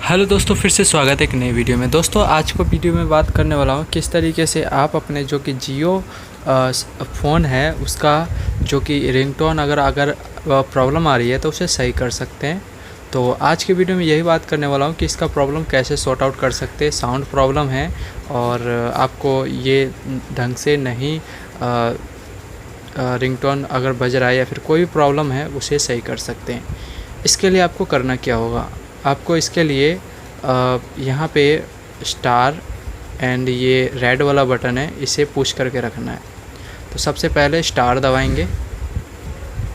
Hello दोस्तों, फिर से स्वागत है एक नई वीडियो में। दोस्तों आज को वीडियो में बात करने वाला हूँ किस तरीके से आप अपने जो कि जियो फ़ोन है उसका जो कि रिंगटोन अगर प्रॉब्लम आ रही है तो उसे सही कर सकते हैं। तो आज की वीडियो में यही बात करने वाला हूँ कि इसका प्रॉब्लम कैसे सॉर्ट आउट कर सकते हैं। साउंड प्रॉब्लम है और आपको ये ढंग से नहीं रिंगटोन अगर बज रहा है या फिर कोई भी प्रॉब्लम है उसे सही कर सकते हैं। इसके लिए आपको करना क्या होगा, आपको इसके लिए यहाँ पे स्टार एंड ये रेड वाला बटन है, इसे पुश करके रखना है। तो सबसे पहले स्टार दबाएंगे,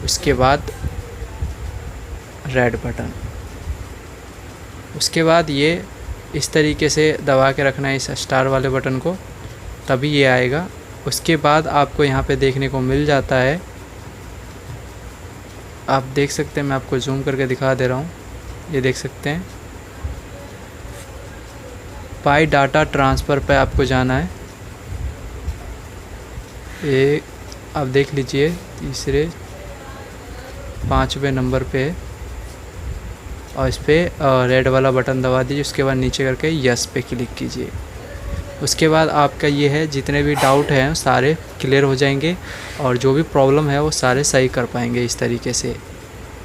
उसके बाद रेड बटन, उसके बाद ये इस तरीके से दबा के रखना है इस स्टार वाले बटन को, तभी ये आएगा। उसके बाद आपको यहाँ पे देखने को मिल जाता है, आप देख सकते हैं, मैं आपको जूम करके दिखा दे रहा हूँ, ये देख सकते हैं पाई डाटा ट्रांसफ़र पे आपको जाना है। ये आप देख लीजिए तीसरे 5वें नंबर पे और इस पर रेड वाला बटन दबा दीजिए। उसके बाद नीचे करके यस पे क्लिक कीजिए। उसके बाद आपका ये है जितने भी डाउट हैं सारे क्लियर हो जाएंगे और जो भी प्रॉब्लम है वो सारे सही कर पाएंगे इस तरीके से।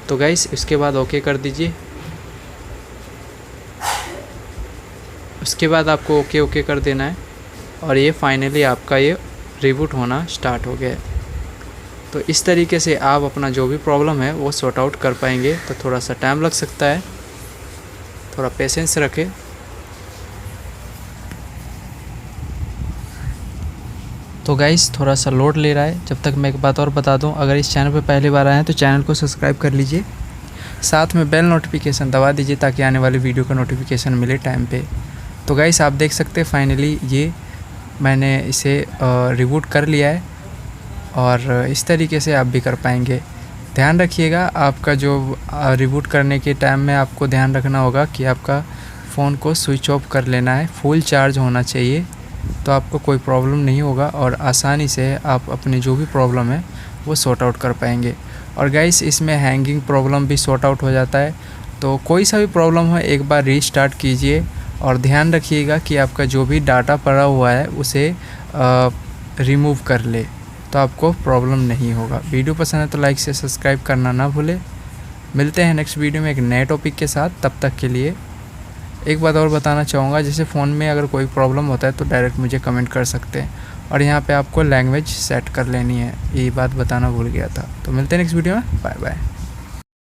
तो गाइस इसके बाद ओके कर दीजिए। उसके बाद आपको ओके कर देना है और ये फाइनली आपका ये रिबूट होना स्टार्ट हो गया है। तो इस तरीके से आप अपना जो भी प्रॉब्लम है वो सॉर्ट आउट कर पाएंगे। तो थोड़ा सा टाइम लग सकता है, थोड़ा पेशेंस रखें। तो गाइस थोड़ा सा लोड ले रहा है, जब तक मैं एक बात और बता दूं, अगर इस चैनल पे पहली बार आए हैं तो चैनल को सब्सक्राइब कर लीजिए, साथ में बेल नोटिफिकेशन दबा दीजिए ताकि आने वाली वीडियो का नोटिफिकेशन मिले टाइम पे। तो गाइस आप देख सकते हैं फाइनली ये मैंने इसे रिबूट कर लिया है और इस तरीके से आप भी कर पाएंगे। ध्यान रखिएगा, आपका जो रिबूट करने के टाइम में आपको ध्यान रखना होगा कि आपका फ़ोन को स्विच ऑफ कर लेना है, फुल चार्ज होना चाहिए, तो आपको कोई प्रॉब्लम नहीं होगा और आसानी से आप अपनी जो भी प्रॉब्लम है वो सॉर्ट आउट कर पाएंगे। और गाइस इसमें हैंगिंग प्रॉब्लम भी सॉर्ट आउट हो जाता है। तो कोई सा भी प्रॉब्लम हो एक बार रीस्टार्ट कीजिए और ध्यान रखिएगा कि आपका जो भी डाटा पड़ा हुआ है उसे रिमूव कर ले, तो आपको प्रॉब्लम नहीं होगा। वीडियो पसंद है तो लाइक से सब्सक्राइब करना ना भूले। मिलते हैं नेक्स्ट वीडियो में एक नए टॉपिक के साथ, तब तक के लिए एक बात और बताना चाहूँगा, जैसे फ़ोन में अगर कोई प्रॉब्लम होता है तो डायरेक्ट मुझे कमेंट कर सकते हैं और यहाँ पे आपको लैंग्वेज सेट कर लेनी है, ये बात बताना भूल गया था। तो मिलते हैं नेक्स्ट वीडियो में, बाय बाय।